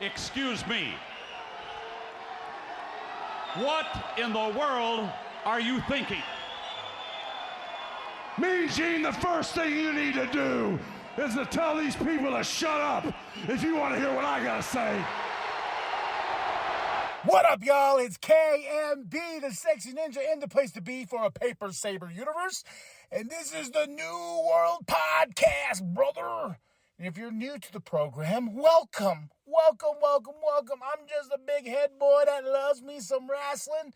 Excuse me. What in the world are you thinking? Mean Gene, the first thing you need to do is to tell these people to shut up if you want to hear what I gotta say. What up, y'all? It's KMB, the sexy ninja, in the place to be for a paper Saber universe. And this is the New World Podcast, brother. And if you're new to the program, welcome. I'm just a big head boy that loves me some wrestling.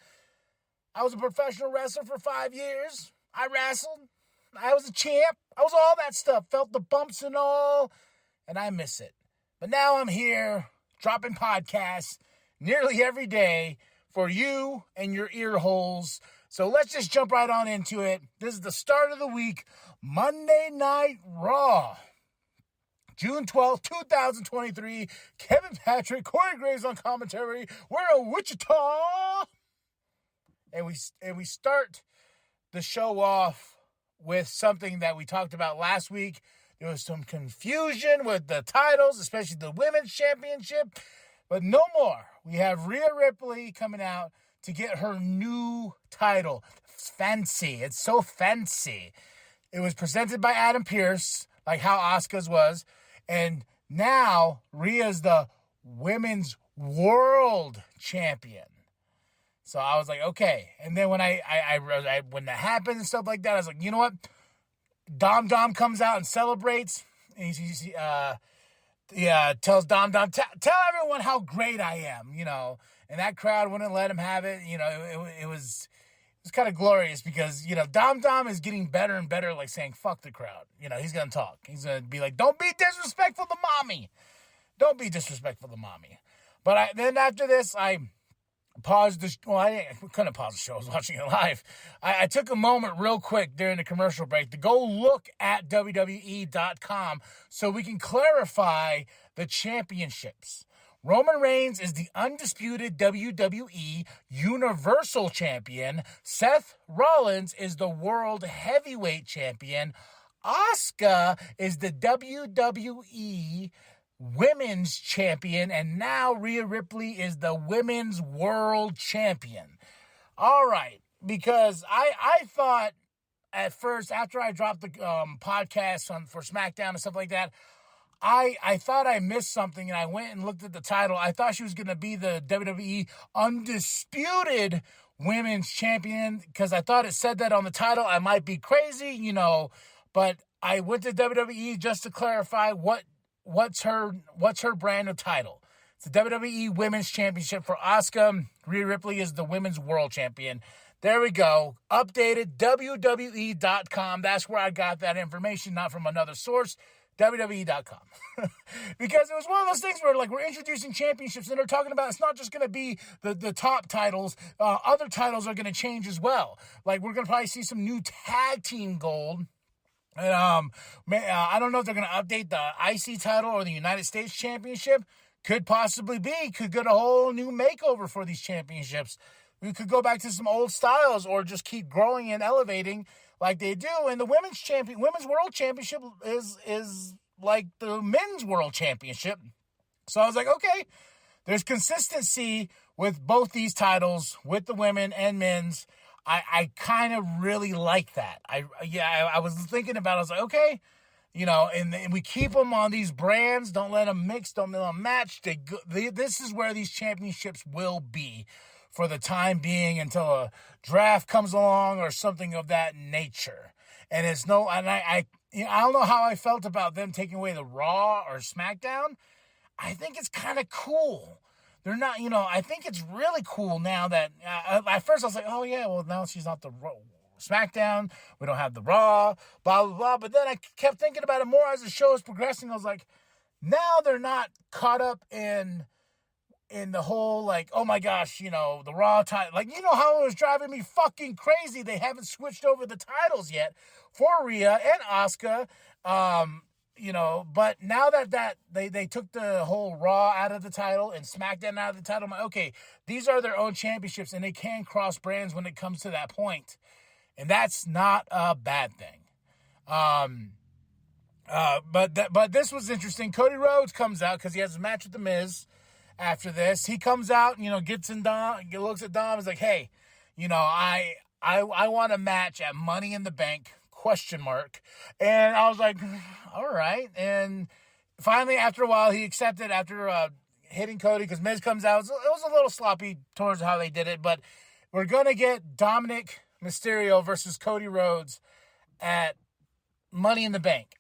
I was a professional wrestler for 5 years. I wrestled. I was a champ. I was all that stuff. Felt the bumps and all. And I miss it. But now I'm here dropping podcasts nearly every day for you and your ear holes. So let's just jump right on into it. This is the start of the week, Monday Night Raw. June 12th, 2023. Kevin Patrick, Corey Graves on commentary. We're in Wichita. And we start the show off with something that we talked about last week. There was some confusion with the titles, especially the Women's Championship. But no more. We have Rhea Ripley coming out to get her new title. It's fancy. It's so fancy. It was presented by Adam Pearce, like how Asuka's was. And now Rhea's the Women's World Champion. So I was like, okay. And then when when that happened and stuff like that, I was like, you know what? Dom comes out and celebrates. And he tells Dom, tell everyone how great I am, you know. And that crowd wouldn't let him have it. You know, it was kind of glorious because, you know, Dom is getting better and better, like saying, fuck the crowd. You know, he's going to talk. He's going to be like, don't be disrespectful to mommy. Don't be disrespectful to mommy. But then after this, I paused the I couldn't pause the show. I was watching it live. I took a moment real quick during the commercial break to go look at WWE.com so we can clarify the championships. Roman Reigns is the undisputed WWE Universal Champion. Seth Rollins is the World Heavyweight Champion. Asuka is the WWE Women's Champion, and now Rhea Ripley is the Women's World Champion. All right, because I thought at first, after I dropped the podcast for SmackDown and stuff like that, I thought I missed something, and I went and looked at the title. I thought she was going to be the WWE Undisputed Women's Champion, because I thought it said that on the title. I might be crazy, you know, but I went to WWE just to clarify what's her brand of title. It's the WWE Women's Championship for Asuka. Rhea Ripley is the Women's World Champion. There we go. Updated WWE.com. That's where I got that information, not from another source. WWE.com. Because it was one of those things where, like, we're introducing championships and they're talking about it's not just going to be the top titles. Other titles are going to change as well. Like, we're going to probably see some new tag team gold. And I don't know if they're going to update the IC title or the United States Championship. Could possibly be. Could get a whole new makeover for these championships. We could go back to some old styles or just keep growing and elevating like they do. And the Women's World Championship is like the Men's World Championship. So I was like, okay, there's consistency with both these titles, with the women and men's. I kind of really like that. I was thinking about it. I was like, okay, you know, and we keep them on these brands. Don't let them mix. Don't let them match. This is where these championships will be for the time being until a draft comes along or something of that nature. And I don't know how I felt about them taking away the Raw or SmackDown. I think it's kind of cool. They're not, you know, I think it's really cool now that, at first I was like, oh yeah, well now she's not the SmackDown, we don't have the Raw, blah, blah, blah. But then I kept thinking about it more as the show is progressing. I was like, now they're not caught up in the whole, like, oh my gosh, you know, the Raw title. Like, you know how it was driving me fucking crazy. They haven't switched over the titles yet for Rhea and Asuka. You know, but now that they took the whole Raw out of the title and SmackDown out of the title, I'm like, okay, these are their own championships and they can cross brands when it comes to that point. And that's not a bad thing. But this was interesting. Cody Rhodes comes out because he has a match with The Miz. After this, he comes out, gets in Dom, looks at Dom, is like, hey, I want a match at Money in the Bank, ? And I was like, all right. And finally, after a while, he accepted after hitting Cody because Miz comes out. It was a little sloppy towards how they did it, but we're going to get Dominic Mysterio versus Cody Rhodes at Money in the Bank.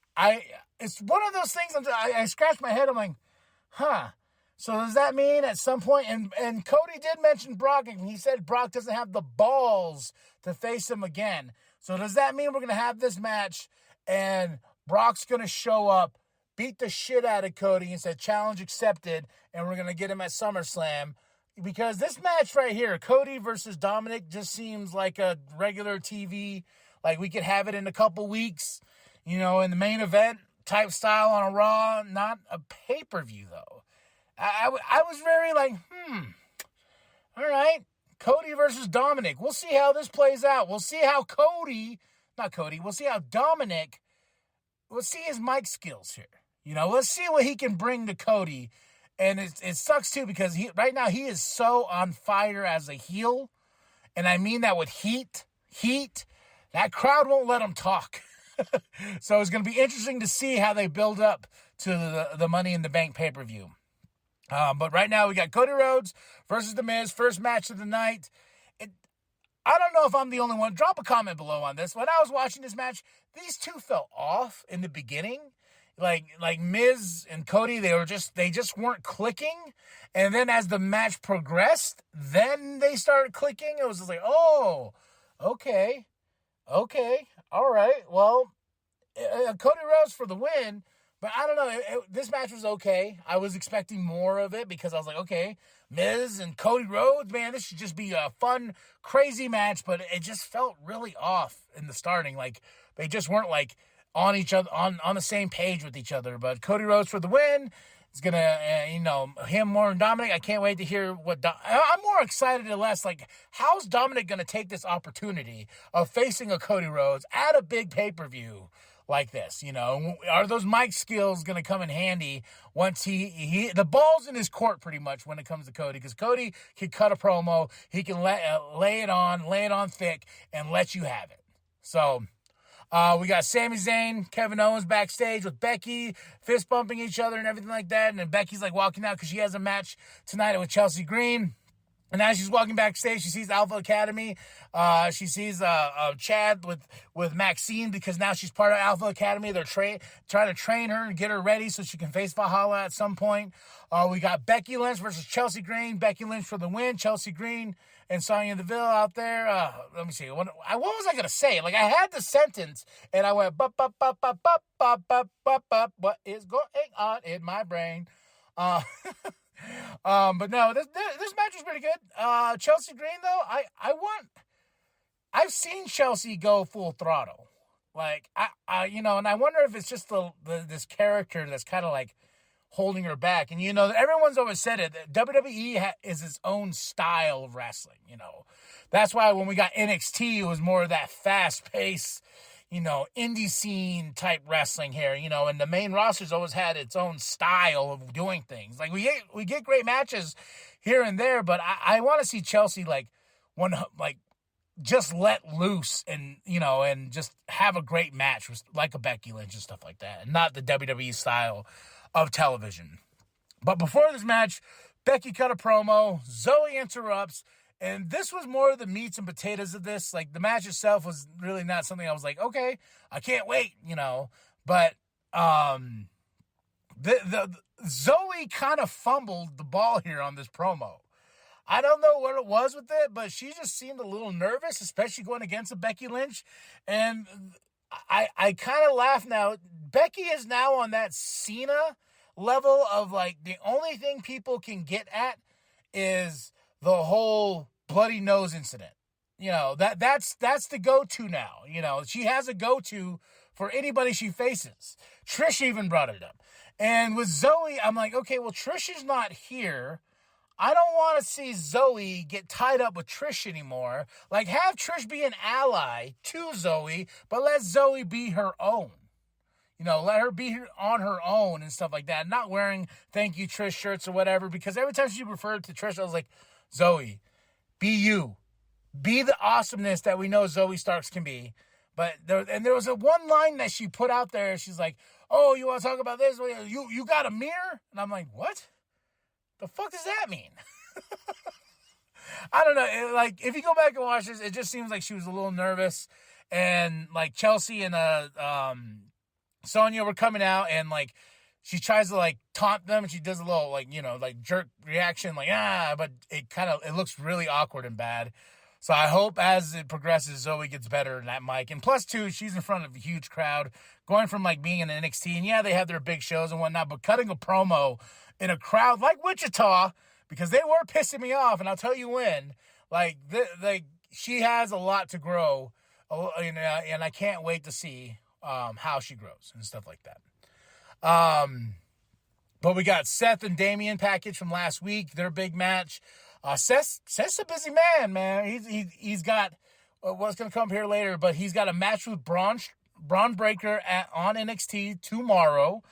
It's one of those things, I scratched my head, I'm like, huh. So does that mean at some point, and Cody did mention Brock, and he said Brock doesn't have the balls to face him again. So does that mean we're going to have this match, and Brock's going to show up, beat the shit out of Cody, and said challenge accepted, and we're going to get him at SummerSlam? Because this match right here, Cody versus Dominic, just seems like a regular TV, like we could have it in a couple weeks, in the main event type style on a Raw, not a pay-per-view though. I was very like, all right, Cody versus Dominic. We'll see how this plays out. We'll see how we'll see how Dominic, we'll see his mic skills here. Let's see what he can bring to Cody. And it sucks too because right now he is so on fire as a heel. And I mean that with heat. That crowd won't let him talk. So it's going to be interesting to see how they build up to the Money in the Bank pay-per-view. But right now we got Cody Rhodes versus The Miz, first match of the night. I don't know if I'm the only one. Drop a comment below on this. When I was watching this match, these two felt off in the beginning. Like Miz and Cody, they just weren't clicking. And then as the match progressed, then they started clicking. It was just like, oh, okay, all right. Well, Cody Rhodes for the win. But I don't know, this match was okay. I was expecting more of it because I was like, okay, Miz and Cody Rhodes, man, this should just be a fun, crazy match. But it just felt really off in the starting. Like, they just weren't, like, on each other, on the same page with each other. But Cody Rhodes for the win. It's going to, him more than Dominic. I can't wait to hear I'm more excited to less, like, how's Dominic going to take this opportunity of facing a Cody Rhodes at a big pay-per-view like this? Are those mic skills going to come in handy once he the ball's in his court pretty much when it comes to Cody, because Cody can cut a promo, he can lay it on thick and let you have it. So we got Sami Zayn, Kevin Owens backstage with Becky, fist bumping each other and everything like that, and then Becky's like walking out because she has a match tonight with Chelsea Green. And as she's walking backstage, she sees Alpha Academy. She sees Chad with Maxine because now she's part of Alpha Academy. They're trying to train her and get her ready so she can face Valhalla at some point. We got Becky Lynch versus Chelsea Green. Becky Lynch for the win. Chelsea Green and Sonya Deville out there. Let me see. What was I gonna say? Like, I had the sentence and I went bup bup bup bup bup bup bup bup bup. What is going on in my brain? But no, this match was pretty good. Chelsea Green though, I've seen Chelsea go full throttle. Like, and I wonder if it's just this character that's kind of like holding her back. And everyone's always said it, that WWE is its own style of wrestling. That's why when we got NXT, it was more of that fast pace, indie scene type wrestling here, and the main roster's always had its own style of doing things. Like, we get great matches here and there, but I want to see Chelsea just let loose and, and just have a great match with, like, a Becky Lynch and stuff like that, and not the WWE style of television. But before this match, Becky cut a promo, Zoe interrupts, and this was more of the meats and potatoes of this. Like, the match itself was really not something I was like, okay, I can't wait, But the Zoe kind of fumbled the ball here on this promo. I don't know what it was with it, but she just seemed a little nervous, especially going against a Becky Lynch. And I kind of laugh now. Becky is now on that Cena level of, like, the only thing people can get at is the whole bloody nose incident. That's the go-to now. She has a go-to for anybody she faces. Trish even brought it up. And with Zoe, I'm like, okay, well, Trish is not here. I don't want to see Zoe get tied up with Trish anymore. Like, have Trish be an ally to Zoe, but let Zoe be her own. let her be on her own and stuff like that. Not wearing thank you Trish shirts or whatever, because every time she referred to Trish, I was like, Zoe, be you. Be the awesomeness that we know Zoe Starks can be. But there was one line that she put out there. She's like, oh, you want to talk about this? You got a mirror? And I'm like, what? The fuck does that mean? I don't know. If you go back and watch this, it just seems like she was a little nervous. And, Chelsea and Sonya were coming out, and she tries to taunt them, and she does a little jerk reaction, but it looks really awkward and bad. So I hope as it progresses, Zoe gets better in that mic. And plus two, she's in front of a huge crowd, going from being in NXT, and yeah, they have their big shows and whatnot, but cutting a promo in a crowd like Wichita, because they were pissing me off, and I'll tell you when. She has a lot to grow, and I can't wait to see how she grows and stuff like that. But we got Seth and Damian package from last week, their big match. Seth's a busy man. He's got what's going to come here later, but he's got a match with Braun Breaker on NXT tomorrow.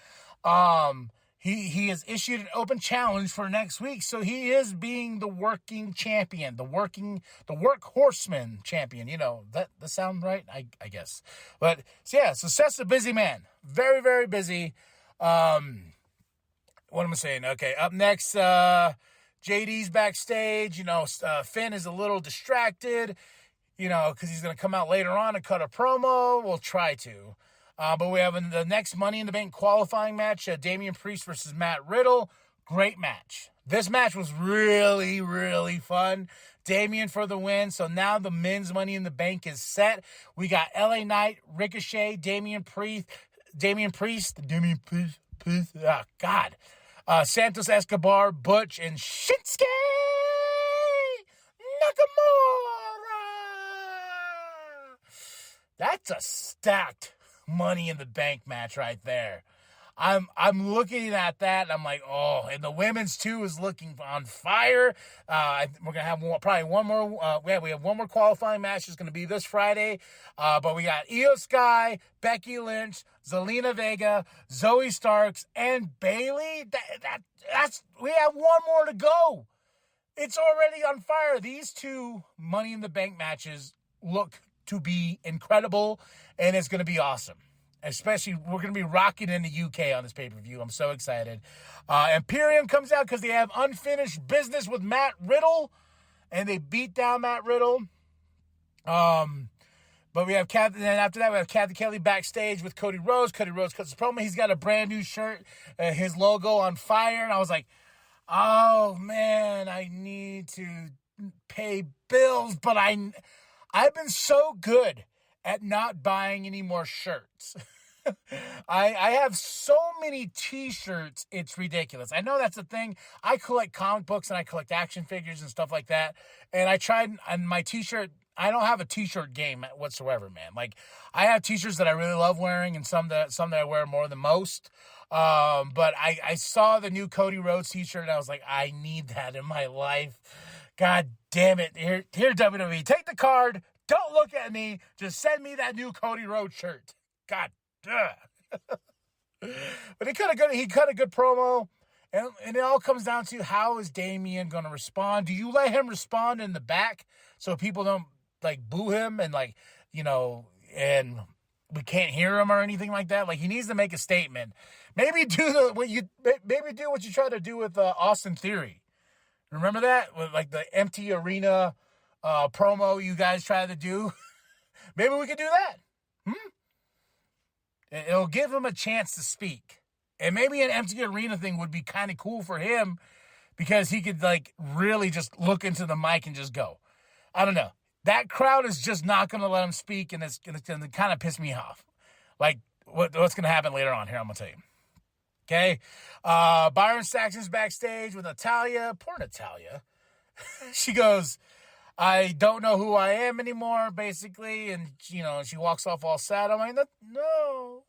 He has issued an open challenge for next week, so he is being the working champion, the workhorseman champion. That sound right? I guess. But so Seth's a busy man, very very busy. What am I saying? Okay, up next, JD's backstage. Finn is a little distracted, because he's going to come out later on and cut a promo. We'll try to. But we have the next Money in the Bank qualifying match, Damian Priest versus Matt Riddle. Great match. This match was really, really fun. Damian for the win. So now the men's Money in the Bank is set. We got LA Knight, Ricochet, Damian Priest. Oh, God. Santos Escobar, Butch, and Shinsuke Nakamura. That's a stacked Money in the Bank match right there. I'm looking at that, and I'm like, oh, and the women's too is looking on fire. We're gonna have probably one more. We have one more qualifying match. It's gonna be this Friday. But we got Io Sky, Becky Lynch, Zelina Vega, Zoe Starks, and Bayley. That's we have one more to go. It's already on fire. These two Money in the Bank matches look to be incredible, and it's going to be awesome. Especially, we're going to be rocking in the UK on this pay-per-view. I'm so excited. Imperium comes out because they have unfinished business with Matt Riddle, and they beat down Matt Riddle. But we have and then after that, we have Kathy Kelly backstage with Cody Rhodes. Cody Rhodes cuts the promo. He's got a brand new shirt, his logo on fire, and I was like, oh, man, I need to pay bills, but I've been so good at not buying any more shirts. I have so many t-shirts, it's ridiculous. I know that's a thing. I collect comic books and I collect action figures and stuff like that. And I tried, and my t-shirt, I don't have a t-shirt game whatsoever, man. I have t-shirts that I really love wearing and some that I wear more than most. But I saw the new Cody Rhodes t-shirt and I was like, I need that in my life. God damn it. Here WWE, take the card. Don't look at me. Just send me that new Cody Rhodes shirt. God, but he cut a good promo, and it all comes down to how is Damian going to respond? Do you let him respond in the back so people don't boo him and and we can't hear him or anything like that? He needs to make a statement. Maybe do what you try to do with Austin Theory. Remember that with the empty arena promo you guys tried to do? Maybe we could do that. It'll give him a chance to speak. And maybe an empty arena thing would be kind of cool for him because he could really just look into the mic and just go. I don't know. That crowd is just not going to let him speak, and it's going to kind of piss me off. What's going to happen later on here, I'm going to tell you. Okay? Byron Saxon's backstage with Natalya. Poor Natalya. She goes, I don't know who I am anymore, basically. And, she walks off all sad. I'm like, no,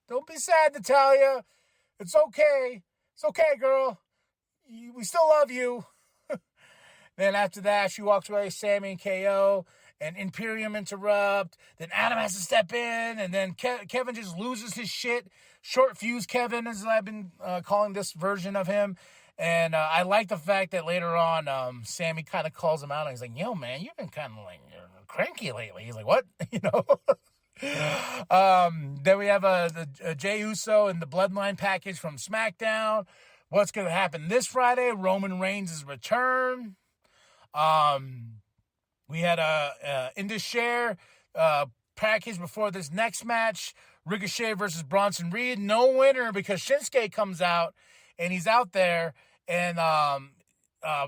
don't be sad, Natalya. It's okay. It's okay, girl. We still love you. Then after that, she walks away, Sammy and KO. and Imperium interrupt. Then Adam has to step in, and then Kevin just loses his shit. Short fuse Kevin, as I've been calling this version of him. And I like the fact that later on, Sammy kind of calls him out, and he's like, yo, man, you've been kind of like cranky lately. He's like, what? You know? Then we have the Jey Uso and the Bloodline package from SmackDown. What's going to happen this Friday? Roman Reigns' return. We had a Indus Share package before this next match. Ricochet versus Bronson Reed. No winner because Shinsuke comes out, and he's out there, and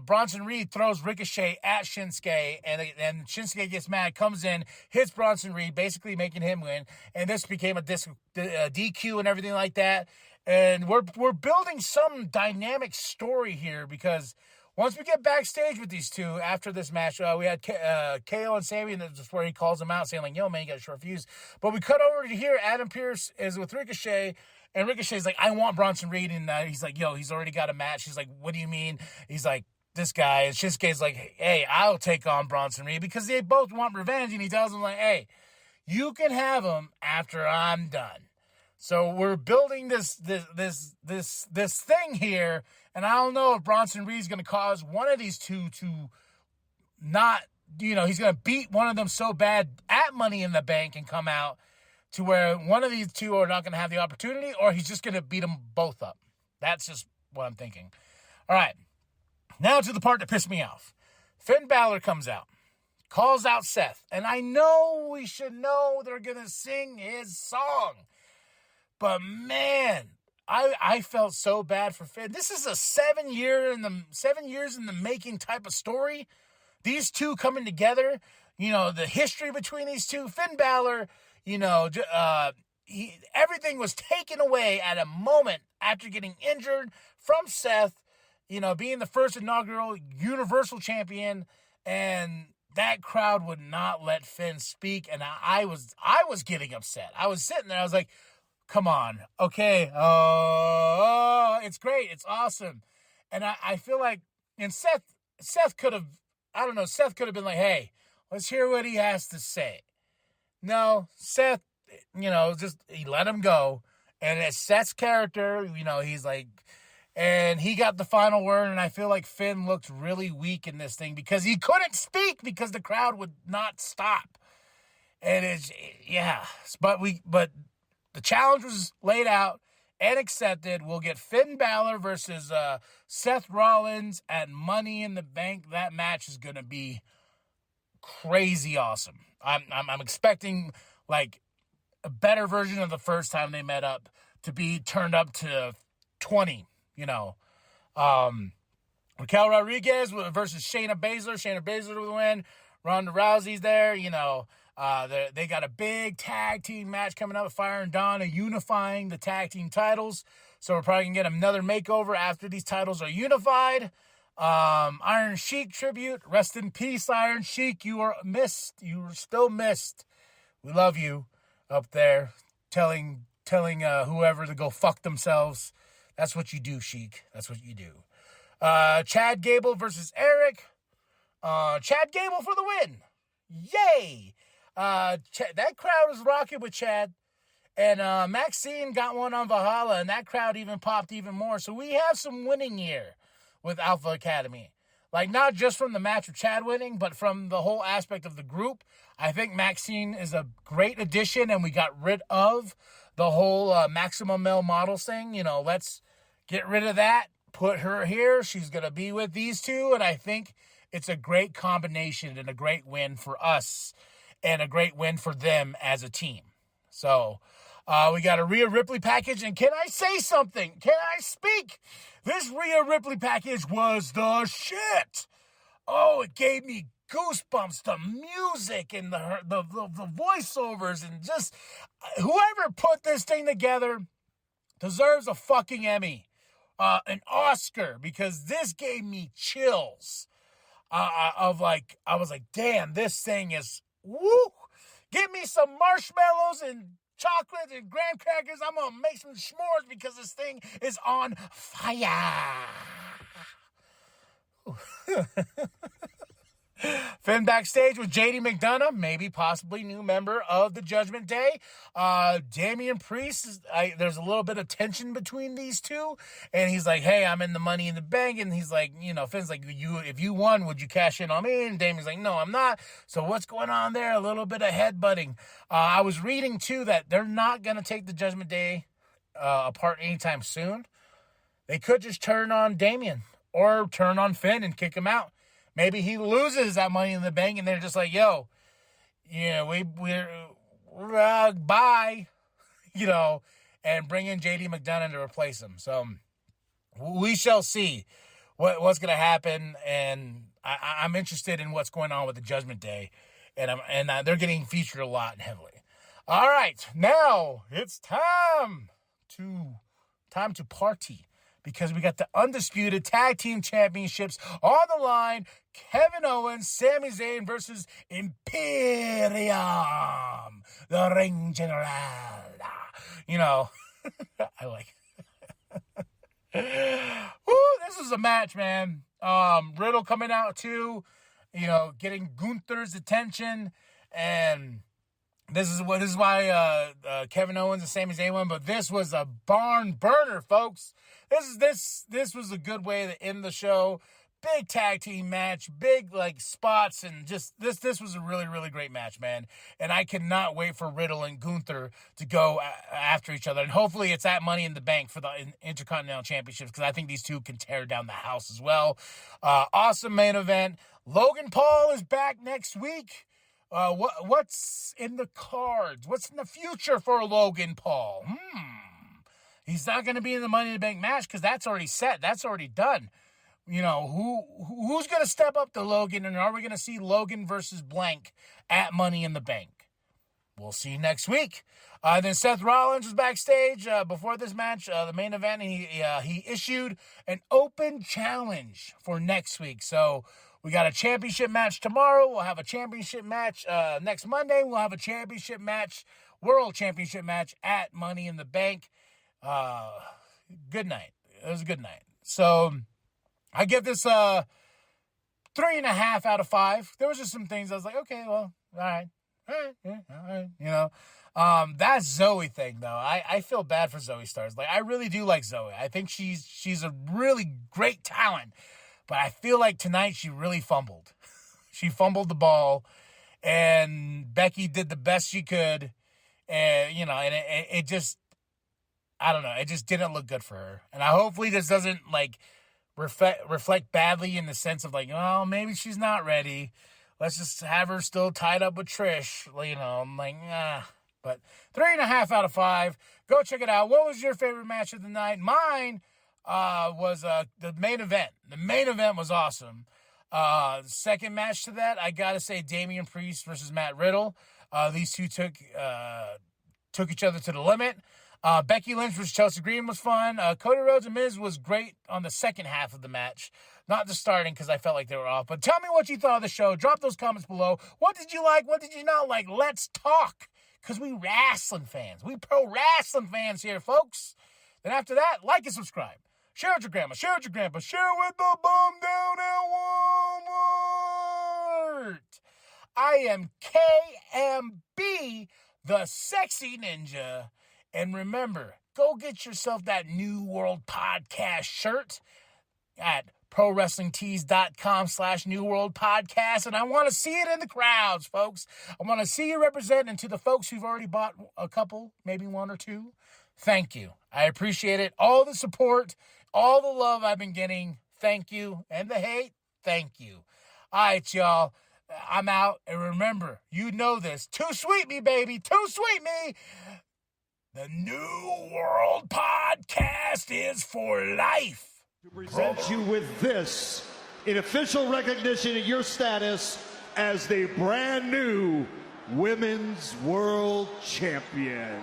Bronson Reed throws Ricochet at Shinsuke, and Shinsuke gets mad, comes in, hits Bronson Reed, basically making him win, and this became a DQ and everything like that. And we're building some dynamic story here because once we get backstage with these two after this match, we had KO and Sammy, and that's where he calls him out, saying like, yo, man, you got a short fuse. But we cut over to here, Adam Pearce is with Ricochet, and Ricochet's like, I want Bronson Reed, and he's like, yo, he's already got a match. He's like, what do you mean? He's like, this guy, and Shinsuke's like, hey, I'll take on Bronson Reed, because they both want revenge, and he tells him like, hey, you can have him after I'm done. So we're building this thing here, and I don't know if Bronson Reed's going to cause one of these two to not, he's going to beat one of them so bad at Money in the Bank and come out to where one of these two are not going to have the opportunity, or he's just going to beat them both up. That's just what I'm thinking. All right, now to the part that pissed me off. Finn Balor comes out, calls out Seth, and I know we should know they're going to sing his song. But man, I felt so bad for Finn. This is a 7 years in the making type of story. These two coming together, the history between these two. Finn Balor, everything was taken away at a moment after getting injured from Seth, being the first inaugural Universal Champion, and that crowd would not let Finn speak, and I was getting upset. I was sitting there, I was like, come on, okay, it's great, it's awesome. And I feel like, and Seth could have been like, hey, let's hear what he has to say. No, Seth, just he let him go. And it's Seth's character, he's like, and he got the final word, and I feel like Finn looked really weak in this thing because he couldn't speak because the crowd would not stop. And but the challenge was laid out and accepted. We'll get Finn Balor versus Seth Rollins at Money in the Bank. That match is going to be crazy awesome. I'm expecting like a better version of the first time they met up to be turned up to 20, Raquel Rodriguez versus Shayna Baszler. Shayna Baszler will win. Ronda Rousey's there, They got a big tag team match coming up with Fire and Dawn, unifying the tag team titles. So we're probably going to get another makeover after these titles are unified. Iron Sheik tribute. Rest in peace, Iron Sheik. You are missed. You are still missed. We love you up there. Telling whoever to go fuck themselves. That's what you do, Sheik. That's what you do. Chad Gable versus Eric. Chad Gable for the win. Yay! That crowd was rocking with Chad. And Maxine got one on Valhalla, and that crowd even popped even more. So we have some winning here with Alpha Academy. Like, not just from the match of Chad winning, but from the whole aspect of the group. I think Maxine is a great addition, and we got rid of the whole Maximum Male Models thing. Let's get rid of that. Put her here. She's going to be with these two, and I think it's a great combination and a great win for us and a great win for them as a team. So we got a Rhea Ripley package, and can I say something? Can I speak? This Rhea Ripley package was the shit. Oh, it gave me goosebumps, the music and the voiceovers, and just whoever put this thing together deserves a fucking Emmy, an Oscar, because this gave me chills. I was like, damn, this thing is woo. Give me some marshmallows and chocolate and graham crackers. I'm gonna make some s'mores because this thing is on fire. Finn backstage with JD McDonough, maybe possibly new member of the Judgment Day. Damian Priest, there's a little bit of tension between these two. And he's like, hey, I'm in the Money in the Bank. And he's like, Finn's like, if you won, would you cash in on me? And Damian's like, no, I'm not. So what's going on there? A little bit of headbutting. I was reading, too, that they're not going to take the Judgment Day apart anytime soon. They could just turn on Damian or turn on Finn and kick him out. Maybe he loses that Money in the Bank, and they're just like, yo, we're bye, and bring in JD McDonough to replace him. So we shall see what's going to happen, and I'm interested in what's going on with the Judgment Day, and they're getting featured a lot and heavily. All right, now it's time to party. Because we got the undisputed tag team championships on the line. Kevin Owens, Sami Zayn versus Imperium, the Ring General. I like it. This is a match, man. Riddle coming out too, getting Gunther's attention, and this is why Kevin Owens and Sami Zayn won. But this was a barn burner, folks. This was a good way to end the show. Big tag team match, big spots, and just this was a really, really great match, man. And I cannot wait for Riddle and Gunther to go after each other. And hopefully it's at Money in the Bank for the Intercontinental Championships, because I think these two can tear down the house as well. Awesome main event. Logan Paul is back next week. What's in the cards? What's in the future for Logan Paul? He's not going to be in the Money in the Bank match because that's already set. That's already done. Who's going to step up to Logan, and are we going to see Logan versus blank at Money in the Bank? We'll see next week. Then Seth Rollins was backstage before this match, the main event. He issued an open challenge for next week. So we got a championship match tomorrow. We'll have a championship match next Monday. We'll have a championship match, world championship match at Money in the Bank. Good night. It was a good night. So I give this 3.5 out of 5. There was just some things I was like, okay, well, all right. That Zoe thing though, I feel bad for Zoe Starks. I really do like Zoe. I think she's a really great talent, but I feel like tonight she really fumbled. She fumbled the ball, and Becky did the best she could, and it just, I don't know. It just didn't look good for her. And hopefully this doesn't, reflect badly in the sense of, maybe she's not ready. Let's just have her still tied up with Trish. I'm like, nah. But 3.5 out of 5. Go check it out. What was your favorite match of the night? Mine was the main event. The main event was awesome. The second match to that, I got to say Damian Priest versus Matt Riddle. These two took each other to the limit. Becky Lynch versus Chelsea Green was fun. Cody Rhodes and Miz was great on the second half of the match. Not the starting, because I felt like they were off. But tell me what you thought of the show. Drop those comments below. What did you like? What did you not like? Let's talk. Because we wrestling fans. We pro wrestling fans here, folks. Then after that, like and subscribe. Share with your grandma. Share with your grandpa. Share with the bum down at Walmart. I am KMB, the Sexy Ninja. And remember, go get yourself that New World Podcast shirt at ProWrestlingTees.com/New World Podcast. And I want to see it in the crowds, folks. I want to see you represent. And to the folks who've already bought a couple, maybe one or two, thank you. I appreciate it. All the support, all the love I've been getting, thank you. And the hate, thank you. All right, y'all. I'm out. And remember, you know this. Too sweet me, baby. Too sweet me. The New World Podcast is for life. To present you with this in official recognition of your status as the brand new Women's World Champion.